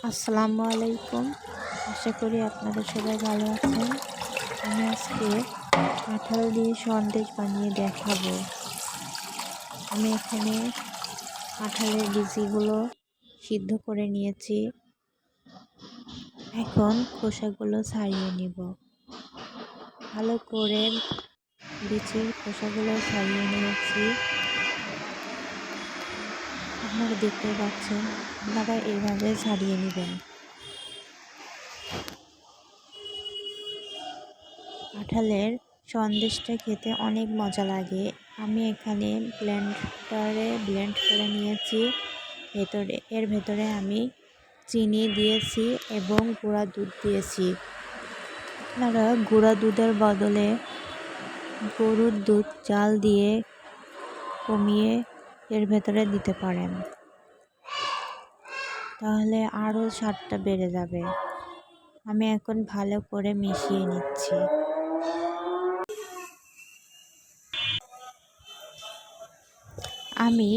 আসসালামু আলাইকুম। আশা করি আপনারা সবাই ভালো আছেন। আমি আজকে কাঁঠাল দিয়ে সন্দেশ বানিয়ে দেখাবো। আমি এখানে কাঁঠালের বিচিগুলো সিদ্ধ করে নিয়েছি। এখন খোসাগুলো ছাড়িয়ে নিব। ভালো করে বিচির খোসাগুলো ছাড়িয়ে নিয়েছি। আপনারা দেখতে পাচ্ছেন, আপনারা এইভাবে ছাড়িয়ে নেবেন। কাঁঠালের সন্দেশটা খেতে অনেক মজা লাগে। আমি এখানে ব্লেন্ডারে ব্লেন্ড করে নিয়েছি। এর ভেতরে আমি চিনি দিয়েছি এবং গুঁড়া দুধ দিয়েছি। আপনারা গুঁড়া দুধের বদলে গরুর দুধ জাল দিয়ে কমিয়ে এর ভেতরে দিতে পারেন, তাহলে আরও স্বাদটা বেড়ে যাবে। আমি এখন ভালো করে মিশিয়ে নিচ্ছি। আমি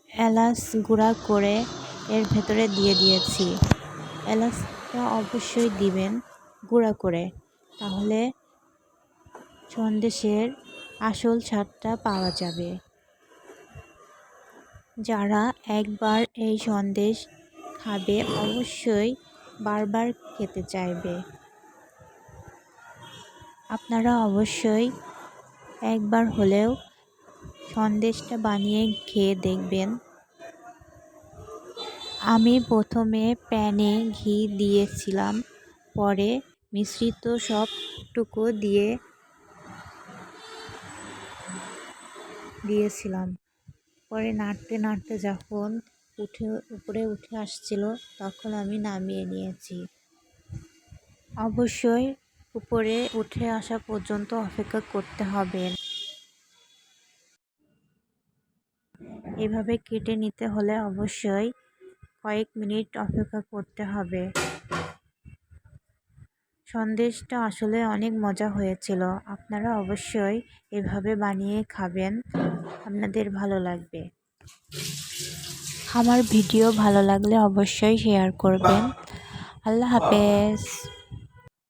এলাচ গুঁড়া করে এর ভেতরে দিয়ে দিয়েছি। এলাচটা অবশ্যই দিবেন গুঁড়া করে, তাহলে সন্দেশের আসল স্বাদটা পাওয়া যাবে। যারা একবার এই সন্দেশ খাবে অবশ্যই বারবার খেতে চাইবে। আপনারা অবশ্যই একবার হলেও সন্দেশটা বানিয়ে খেয়ে দেখবেন। আমি প্রথমে প্যানে ঘি দিয়েছিলাম, পরে মিশ্রিত সবটুকু দিয়েছিলাম। পরে নাড়তে নাড়তে যখন উপরে উঠে আসছিল, তখন আমি নামিয়ে নিয়েছি। অবশ্যই উপরে উঠে আসা পর্যন্ত অপেক্ষা করতে হবে। এভাবে কেটে নিতে হলে অবশ্যই কয়েক মিনিট অপেক্ষা করতে হবে। সন্দেশটা আসলে অনেক মজা হয়েছিল। আপনারা অবশ্যই এভাবে বানিয়ে খাবেন, আপনাদের ভালো লাগবে। আমার ভিডিও ভালো লাগলে অবশ্যই শেয়ার করবেন। আল্লাহ হাফেজ।